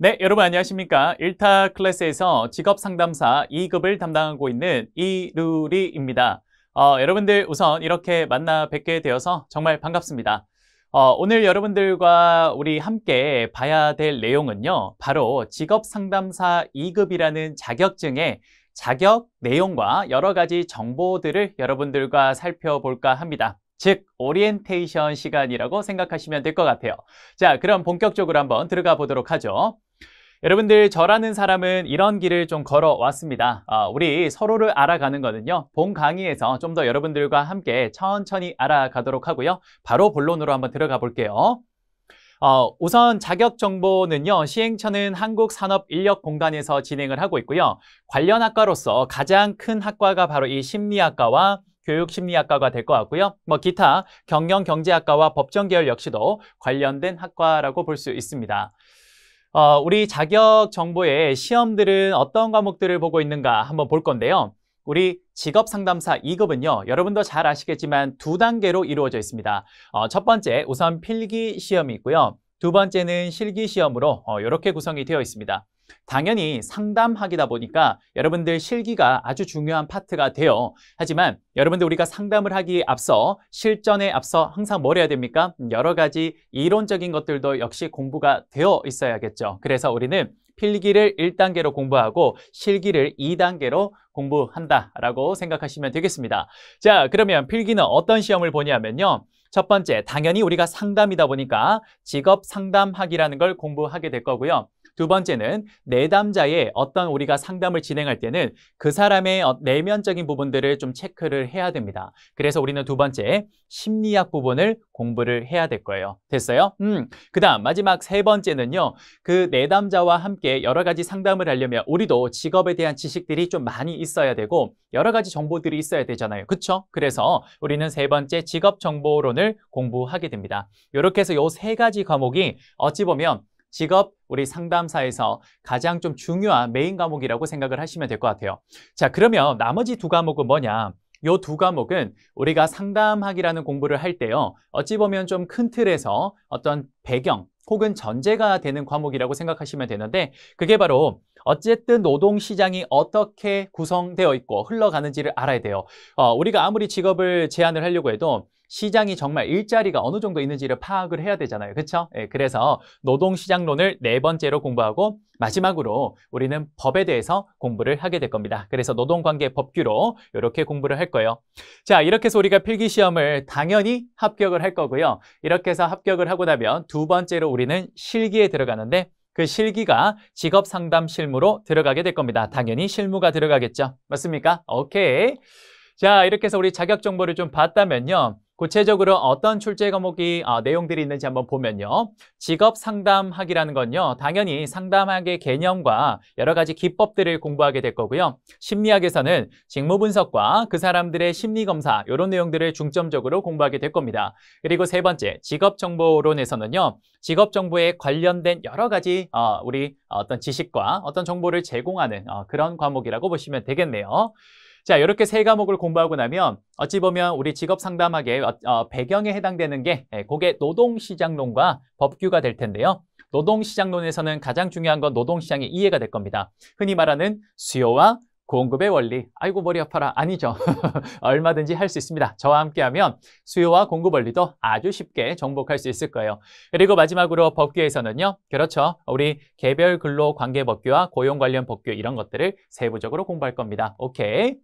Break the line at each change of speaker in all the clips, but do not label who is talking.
네, 여러분 안녕하십니까? 1타 클래스에서 직업상담사 2급을 담당하고 있는 이루리입니다. 여러분들 우선 이렇게 만나 뵙게 되어서 정말 반갑습니다. 오늘 여러분들과 우리 함께 봐야 될 내용은요. 바로 직업상담사 2급이라는 자격증의 자격 내용과 여러 가지 정보들을 여러분들과 살펴볼까 합니다. 즉, 오리엔테이션 시간이라고 생각하시면 될 것 같아요. 자, 그럼 본격적으로 한번 들어가 보도록 하죠. 여러분들, 저라는 사람은 이런 길을 좀 걸어왔습니다. 우리 서로를 알아가는 거는요, 본 강의에서 좀 더 여러분들과 함께 천천히 알아가도록 하고요. 바로 본론으로 한번 들어가 볼게요. 우선 자격 정보는요, 시행처는 한국산업인력공단에서 진행을 하고 있고요. 관련 학과로서 가장 큰 학과가 바로 이 심리학과와 교육심리학과가 될 것 같고요. 기타 경영경제학과와 법정계열 역시도 관련된 학과라고 볼 수 있습니다. 우리 자격 정보의 시험들은 어떤 과목들을 보고 있는가 한번 볼 건데요. 우리 직업상담사 2급은요, 여러분도 잘 아시겠지만 두 단계로 이루어져 있습니다. 첫 번째, 우선 필기 시험이 있고요. 두 번째는 실기 시험으로 이렇게 구성이 되어 있습니다. 당연히 상담학이다 보니까 여러분들 실기가 아주 중요한 파트가 돼요. 하지만 여러분들 우리가 상담을 하기에 앞서 실전에 앞서 항상 뭘 해야 됩니까? 여러 가지 이론적인 것들도 역시 공부가 되어 있어야겠죠. 그래서 우리는 필기를 1단계로 공부하고 실기를 2단계로 공부한다라고 생각하시면 되겠습니다. 자, 그러면 필기는 어떤 시험을 보냐면요. 첫 번째, 당연히 우리가 상담이다 보니까 직업상담학이라는 걸 공부하게 될 거고요. 두 번째는 내담자의 어떤 우리가 상담을 진행할 때는 그 사람의 내면적인 부분들을 좀 체크를 해야 됩니다. 그래서 우리는 두 번째, 심리학 부분을 공부를 해야 될 거예요. 됐어요? 그 다음 마지막 세 번째는요. 그 내담자와 함께 여러 가지 상담을 하려면 우리도 직업에 대한 지식들이 좀 많이 있어야 되고 여러 가지 정보들이 있어야 되잖아요. 그렇죠? 그래서 우리는 세 번째 직업정보론을 공부하게 됩니다. 이렇게 해서 이 세 가지 과목이 어찌 보면 직업 우리 상담사에서 가장 좀 중요한 메인 과목이라고 생각을 하시면 될 것 같아요. 자, 그러면 나머지 두 과목은 뭐냐? 이 두 과목은 우리가 상담학이라는 공부를 할 때요. 어찌 보면 좀 큰 틀에서 어떤 배경 혹은 전제가 되는 과목이라고 생각하시면 되는데 그게 바로 어쨌든 노동시장이 어떻게 구성되어 있고 흘러가는지를 알아야 돼요. 우리가 아무리 직업을 제안을 하려고 해도 시장이 정말 일자리가 어느 정도 있는지를 파악을 해야 되잖아요. 그렇죠? 그래서 노동시장론을 네 번째로 공부하고 마지막으로 우리는 법에 대해서 공부를 하게 될 겁니다. 그래서 노동관계법규로 이렇게 공부를 할 거예요. 자, 이렇게 해서 우리가 필기시험을 당연히 합격을 할 거고요. 이렇게 해서 합격을 하고 나면 두 번째로 우리는 실기에 들어가는데 그 실기가 직업상담 실무로 들어가게 될 겁니다. 당연히 실무가 들어가겠죠. 맞습니까? 오케이. 자, 이렇게 해서 우리 자격 정보를 좀 봤다면요. 구체적으로 어떤 출제 과목이 내용들이 있는지 한번 보면요. 직업상담학이라는 건요. 당연히 상담학의 개념과 여러 가지 기법들을 공부하게 될 거고요. 심리학에서는 직무분석과 그 사람들의 심리검사 이런 내용들을 중점적으로 공부하게 될 겁니다. 그리고 세 번째, 직업정보론에서는요. 직업정보에 관련된 여러 가지 우리 어떤 지식과 어떤 정보를 제공하는 그런 과목이라고 보시면 되겠네요. 자, 이렇게 세 과목을 공부하고 나면 어찌 보면 우리 직업상담학의 배경에 해당되는 게 그게 노동시장론과 법규가 될 텐데요. 노동시장론에서는 가장 중요한 건 노동시장의 이해가 될 겁니다. 흔히 말하는 수요와 공급의 원리. 아이고 머리 아파라. 아니죠. 얼마든지 할 수 있습니다. 저와 함께하면 수요와 공급 원리도 아주 쉽게 정복할 수 있을 거예요. 그리고 마지막으로 법규에서는요. 그렇죠. 우리 개별 근로관계법규와 고용 관련 법규 이런 것들을 세부적으로 공부할 겁니다. 오케이.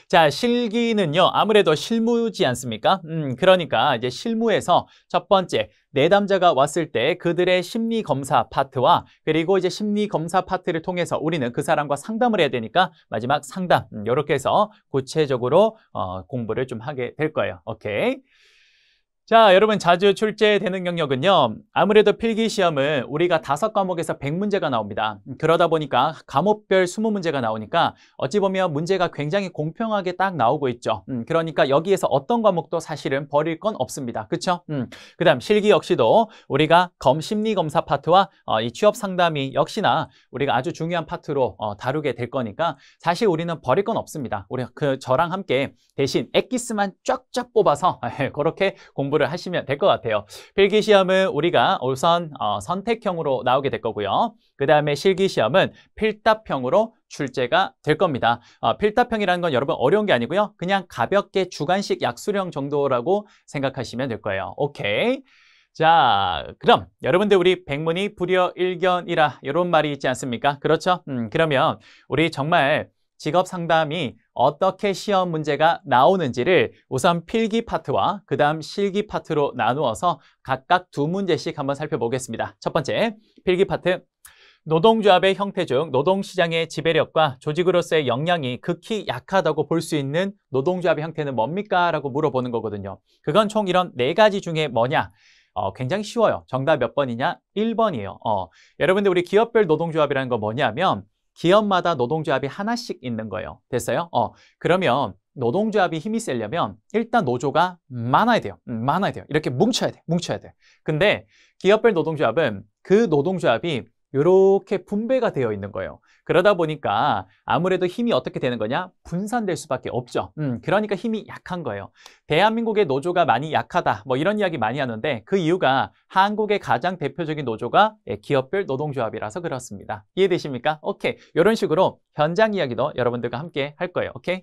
자, 실기는요, 아무래도 실무지 않습니까? 그러니까 이제 실무에서 첫 번째, 내담자가 왔을 때 그들의 심리 검사 파트와 그리고 이제 심리 검사 파트를 통해서 우리는 그 사람과 상담을 해야 되니까 마지막 상담, 이렇게 해서 구체적으로 공부를 좀 하게 될 거예요. 오케이. 자, 여러분 자주 출제되는 영역은요. 아무래도 필기시험은 우리가 5과목에서 100문제가 나옵니다. 그러다 보니까 과목별 20문제가 나오니까 어찌 보면 문제가 굉장히 공평하게 딱 나오고 있죠. 그러니까 여기에서 어떤 과목도 사실은 버릴 건 없습니다. 그렇죠? 그 다음 실기 역시도 우리가 심리검사 파트와 이 취업상담이 역시나 우리가 아주 중요한 파트로 다루게 될 거니까 사실 우리는 버릴 건 없습니다. 우리 저랑 함께 대신 엑기스만 쫙쫙 뽑아서 그렇게 공부를 공부를 하시면 될 것 같아요. 필기시험은 우리가 우선 선택형으로 나오게 될 거고요. 그 다음에 실기시험은 필답형으로 출제가 될 겁니다. 필답형이라는 건 여러분 어려운 게 아니고요. 그냥 가볍게 주관식 약수령 정도라고 생각하시면 될 거예요. 오케이. 자, 그럼 여러분들 우리 백문이 불여일견이라 이런 말이 있지 않습니까? 그렇죠? 그러면 우리 정말 직업 상담이 어떻게 시험 문제가 나오는지를 우선 필기 파트와 그 다음 실기 파트로 나누어서 각각 두 문제씩 한번 살펴보겠습니다. 첫 번째, 필기 파트. 노동조합의 형태 중 노동시장의 지배력과 조직으로서의 역량이 극히 약하다고 볼 수 있는 노동조합의 형태는 뭡니까? 라고 물어보는 거거든요. 그건 총 이런 4가지 중에 뭐냐? 굉장히 쉬워요. 정답 몇 번이냐? 1번이에요. 여러분들 우리 기업별 노동조합이라는 거 뭐냐면 기업마다 노동조합이 하나씩 있는 거예요. 됐어요? 그러면 노동조합이 힘이 세려면 일단 노조가 많아야 돼요. 많아야 돼요. 이렇게 뭉쳐야 돼. 뭉쳐야 돼. 근데 기업별 노동조합은 그 노동조합이 이렇게 분배가 되어 있는 거예요. 그러다 보니까 아무래도 힘이 어떻게 되는 거냐? 분산될 수밖에 없죠. 그러니까 힘이 약한 거예요. 대한민국의 노조가 많이 약하다. 뭐 이런 이야기 많이 하는데 그 이유가 한국의 가장 대표적인 노조가 기업별 노동조합이라서 그렇습니다. 이해되십니까? 오케이. 이런 식으로 현장 이야기도 여러분들과 함께 할 거예요. 오케이?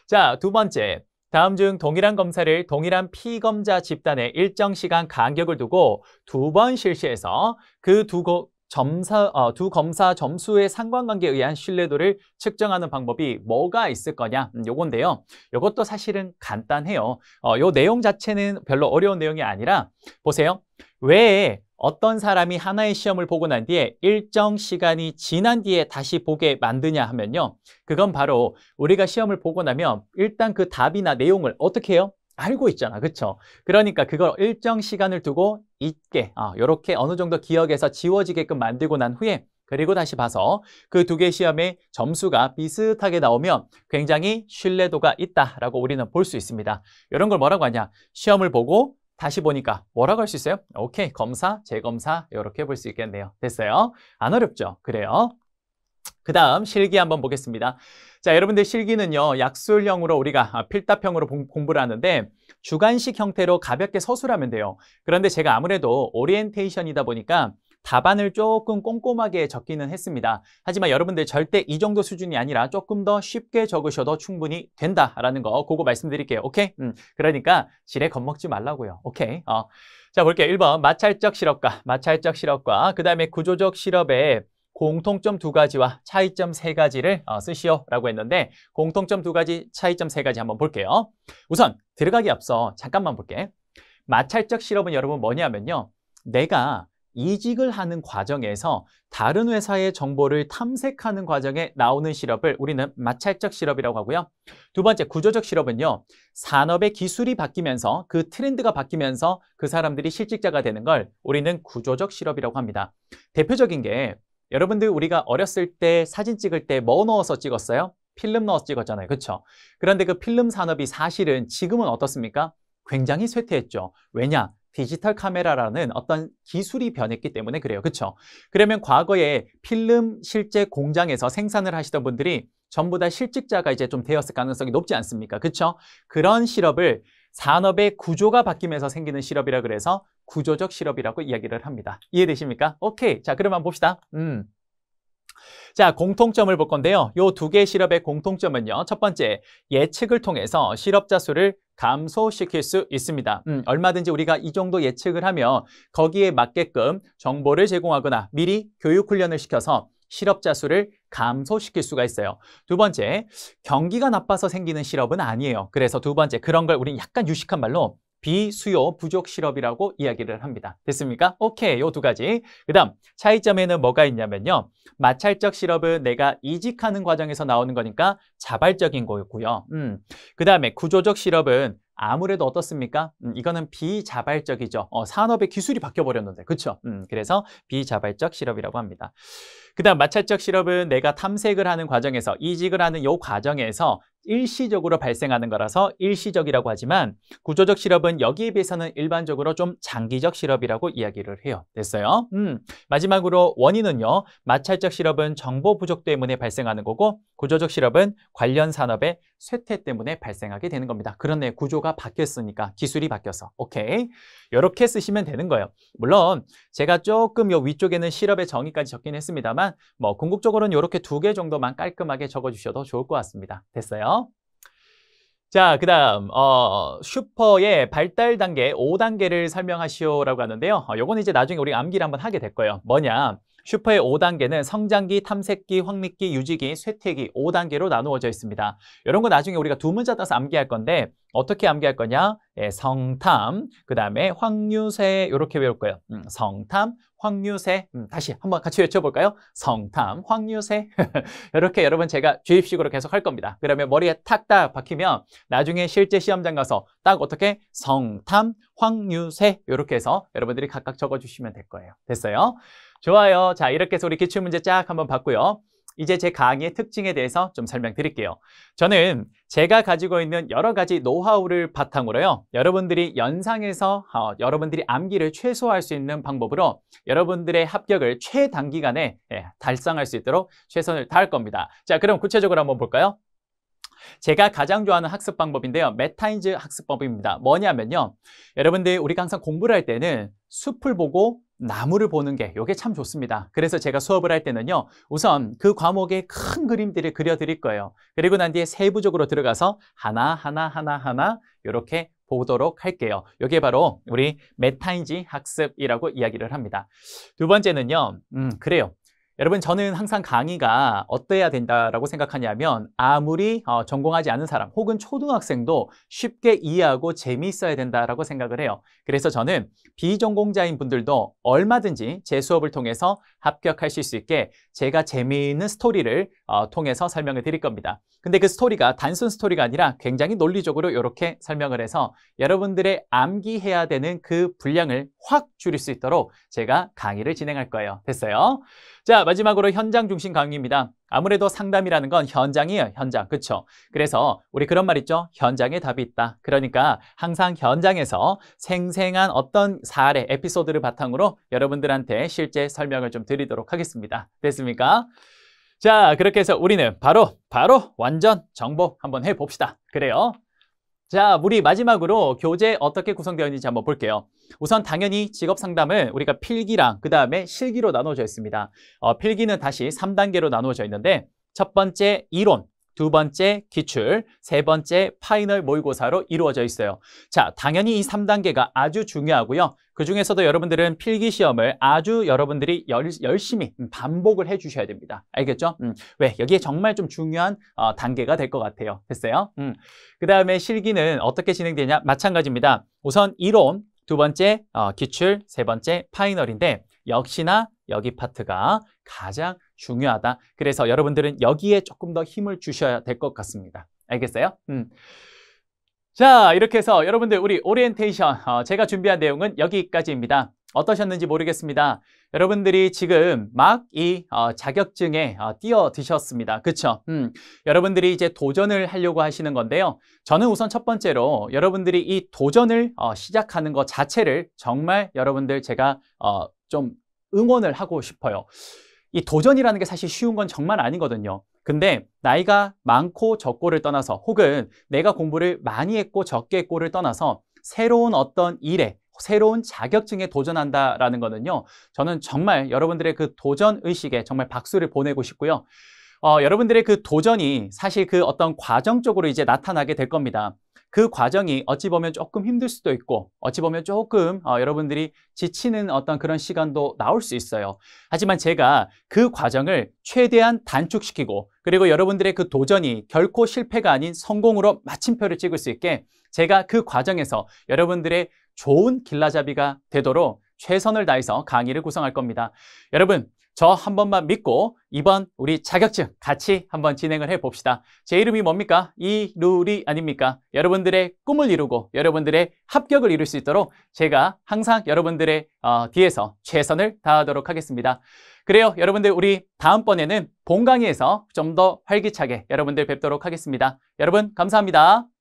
자, 두 번째. 다음 중 동일한 검사를 동일한 피검자 집단에 일정 시간 간격을 두고 2번 실시해서 그 두 검사 점수의 상관관계에 의한 신뢰도를 측정하는 방법이 뭐가 있을 거냐? 요건데요. 요것도 사실은 간단해요. 요 내용 자체는 별로 어려운 내용이 아니라 보세요. 왜 어떤 사람이 하나의 시험을 보고 난 뒤에 일정 시간이 지난 뒤에 다시 보게 만드냐 하면요. 그건 바로 우리가 시험을 보고 나면 일단 그 답이나 내용을 어떻게 해요? 알고 있잖아. 그쵸? 그러니까 그걸 일정 시간을 두고 잊게 이렇게 어느 정도 기억에서 지워지게끔 만들고 난 후에 그리고 다시 봐서 그 두 개 시험의 점수가 비슷하게 나오면 굉장히 신뢰도가 있다라고 우리는 볼 수 있습니다. 이런 걸 뭐라고 하냐? 시험을 보고 다시 보니까 뭐라고 할 수 있어요? 오케이, 검사, 재검사 이렇게 볼 수 있겠네요. 됐어요? 안 어렵죠? 그래요. 그 다음 실기 한번 보겠습니다. 자, 여러분들 실기는요, 약술형으로 우리가 필답형으로 공부를 하는데 주관식 형태로 가볍게 서술하면 돼요. 그런데 제가 아무래도 오리엔테이션이다 보니까 답안을 조금 꼼꼼하게 적기는 했습니다. 하지만 여러분들 절대 이 정도 수준이 아니라 조금 더 쉽게 적으셔도 충분히 된다라는 거 그거 말씀드릴게요. 오케이? 그러니까 지레 겁먹지 말라고요. 오케이? 자, 볼게요. 1번 마찰적 실업과 그 다음에 구조적 실업의 공통점 2가지와 차이점 3가지를 쓰시오라고 했는데 공통점 2가지, 차이점 3가지 한번 볼게요. 우선 들어가기 앞서 잠깐만 볼게. 마찰적 실업은 여러분 뭐냐면요. 내가 이직을 하는 과정에서 다른 회사의 정보를 탐색하는 과정에 나오는 실업을 우리는 마찰적 실업이라고 하고요. 두 번째 구조적 실업은요. 산업의 기술이 바뀌면서 그 트렌드가 바뀌면서 그 사람들이 실직자가 되는 걸 우리는 구조적 실업이라고 합니다. 대표적인 게 여러분들 우리가 어렸을 때 사진 찍을 때 뭐 넣어서 찍었어요? 필름 넣어서 찍었잖아요. 그렇죠? 그런데 그 필름 산업이 사실은 지금은 어떻습니까? 굉장히 쇠퇴했죠. 왜냐? 디지털 카메라라는 어떤 기술이 변했기 때문에 그래요. 그렇죠? 그러면 과거에 필름 실제 공장에서 생산을 하시던 분들이 전부 다 실직자가 이제 좀 되었을 가능성이 높지 않습니까? 그렇죠? 그런 실업을 산업의 구조가 바뀌면서 생기는 실업이라 그래서 구조적 실업이라고 이야기를 합니다. 이해되십니까? 오케이. 자, 그럼 한번 봅시다. 자, 공통점을 볼 건데요. 요 2개의 실업의 공통점은요. 첫 번째, 예측을 통해서 실업자 수를 감소시킬 수 있습니다. 얼마든지 우리가 이 정도 예측을 하면 거기에 맞게끔 정보를 제공하거나 미리 교육 훈련을 시켜서 실업자 수를 감소시킬 수가 있어요. 두 번째, 경기가 나빠서 생기는 실업은 아니에요. 그래서 두 번째, 그런 걸 우리는 약간 유식한 말로 비수요 부족 실업이라고 이야기를 합니다. 됐습니까? 오케이, 요 2가지. 그 다음 차이점에는 뭐가 있냐면요. 마찰적 실업은 내가 이직하는 과정에서 나오는 거니까 자발적인 거였고요. 그 다음에 구조적 실업은 아무래도 어떻습니까? 이거는 비자발적이죠. 산업의 기술이 바뀌어버렸는데, 그렇죠? 그래서 비자발적 실업이라고 합니다. 그 다음 마찰적 실업은 내가 탐색을 하는 과정에서 이직을 하는 이 과정에서 일시적으로 발생하는 거라서 일시적이라고 하지만 구조적 실업은 여기에 비해서는 일반적으로 좀 장기적 실업이라고 이야기를 해요. 됐어요? 마지막으로 원인은요. 마찰적 실업은 정보 부족 때문에 발생하는 거고 구조적 실업은 관련 산업의 쇠퇴 때문에 발생하게 되는 겁니다. 그렇네. 구조가 바뀌었으니까 기술이 바뀌어서. 오케이. 이렇게 쓰시면 되는 거예요. 물론 제가 조금 요 위쪽에는 실업의 정의까지 적긴 했습니다만 뭐 궁극적으로는 이렇게 2개 정도만 깔끔하게 적어주셔도 좋을 것 같습니다. 됐어요? 자, 그 다음 슈퍼의 발달 단계 5단계를 설명하시오라고 하는데요. 요거는 이제 나중에 우리 암기를 한번 하게 될 거예요. 뭐냐? 슈퍼의 5단계는 성장기, 탐색기, 확립기, 유지기, 쇠퇴기 5단계로 나누어져 있습니다. 이런 거 나중에 우리가 2문자 따서 암기할 건데 어떻게 암기할 거냐? 예, 성탐, 그 다음에 확류세 이렇게 외울 거예요. 성탐, 확류세. 다시 한번 같이 외쳐볼까요? 성탐, 확류세. 이렇게 여러분 제가 주입식으로 계속 할 겁니다. 그러면 머리에 탁딱 박히면 나중에 실제 시험장 가서 딱 어떻게 성탐, 확류세 이렇게 해서 여러분들이 각각 적어주시면 될 거예요. 됐어요? 좋아요. 자, 이렇게 해서 우리 기출문제 쫙 한번 봤고요. 이제 제 강의의 특징에 대해서 좀 설명드릴게요. 저는 제가 가지고 있는 여러 가지 노하우를 바탕으로요. 여러분들이 연상해서 여러분들이 암기를 최소화할 수 있는 방법으로 여러분들의 합격을 최단기간에 달성할 수 있도록 최선을 다할 겁니다. 자, 그럼 구체적으로 한번 볼까요? 제가 가장 좋아하는 학습 방법인데요. 메타인즈 학습법입니다. 뭐냐면요. 여러분들 우리가 항상 공부를 할 때는 숲을 보고 나무를 보는 게 이게 참 좋습니다. 그래서 제가 수업을 할 때는요. 우선 그 과목의 큰 그림들을 그려드릴 거예요. 그리고 난 뒤에 세부적으로 들어가서 하나 이렇게 보도록 할게요. 이게 바로 우리 메타인지 학습이라고 이야기를 합니다. 두 번째는요. 그래요. 여러분 저는 항상 강의가 어때야 된다라고 생각하냐면 아무리 전공하지 않은 사람 혹은 초등학생도 쉽게 이해하고 재미있어야 된다라고 생각을 해요. 그래서 저는 비전공자인 분들도 얼마든지 제 수업을 통해서 합격하실 수 있게 제가 재미있는 스토리를 통해서 설명을 드릴 겁니다. 근데 그 스토리가 단순 스토리가 아니라 굉장히 논리적으로 이렇게 설명을 해서 여러분들의 암기해야 되는 그 분량을 확 줄일 수 있도록 제가 강의를 진행할 거예요. 됐어요? 자, 마지막으로 현장 중심 강의입니다. 아무래도 상담이라는 건 현장이에요. 현장. 그렇죠? 그래서 우리 그런 말 있죠? 현장에 답이 있다. 그러니까 항상 현장에서 생생한 어떤 사례, 에피소드를 바탕으로 여러분들한테 실제 설명을 좀 드리도록 하겠습니다. 됐습니까? 자, 그렇게 해서 우리는 바로 완전 정복 한번 해봅시다. 그래요? 자, 우리 마지막으로 교재 어떻게 구성되어 있는지 한번 볼게요. 우선 당연히 직업상담은 우리가 필기랑 그 다음에 실기로 나눠져 있습니다. 필기는 다시 3단계로 나누어져 있는데 첫 번째 이론, 두 번째 기출, 세 번째 파이널 모의고사로 이루어져 있어요. 자, 당연히 이 3단계가 아주 중요하고요. 그 중에서도 여러분들은 필기 시험을 아주 여러분들이 열심히 반복을 해주셔야 됩니다. 알겠죠? 왜? 여기에 정말 좀 중요한 단계가 될 것 같아요. 됐어요? 그 다음에 실기는 어떻게 진행되냐? 마찬가지입니다. 우선 이론, 두 번째 기출, 세 번째 파이널인데 역시나 여기 파트가 가장 중요하다. 그래서 여러분들은 여기에 조금 더 힘을 주셔야 될 것 같습니다. 알겠어요? 자, 이렇게 해서 여러분들 우리 오리엔테이션 제가 준비한 내용은 여기까지입니다. 어떠셨는지 모르겠습니다. 여러분들이 지금 막 이 자격증에 뛰어드셨습니다. 그쵸? 여러분들이 이제 도전을 하려고 하시는 건데요. 저는 우선 첫 번째로 여러분들이 이 도전을 시작하는 것 자체를 정말 여러분들 제가 좀 응원을 하고 싶어요. 이 도전이라는 게 사실 쉬운 건 정말 아니거든요. 근데 나이가 많고 적고를 떠나서 혹은 내가 공부를 많이 했고 적게 했고를 떠나서 새로운 어떤 일에 새로운 자격증에 도전한다라는 거는요. 저는 정말 여러분들의 그 도전 의식에 정말 박수를 보내고 싶고요. 여러분들의 그 도전이 사실 그 어떤 과정적으로 이제 나타나게 될 겁니다. 그 과정이 어찌 보면 조금 힘들 수도 있고 어찌 보면 조금 여러분들이 지치는 어떤 그런 시간도 나올 수 있어요. 하지만 제가 그 과정을 최대한 단축시키고 그리고 여러분들의 그 도전이 결코 실패가 아닌 성공으로 마침표를 찍을 수 있게 제가 그 과정에서 여러분들의 좋은 길라잡이가 되도록 최선을 다해서 강의를 구성할 겁니다. 여러분, 저 한 번만 믿고 이번 우리 자격증 같이 한번 진행을 해 봅시다. 제 이름이 뭡니까? 이루리 아닙니까? 여러분들의 꿈을 이루고 여러분들의 합격을 이룰 수 있도록 제가 항상 여러분들의 뒤에서 최선을 다하도록 하겠습니다. 그래요. 여러분들 우리 다음번에는 본 강의에서 좀 더 활기차게 여러분들 뵙도록 하겠습니다. 여러분 감사합니다.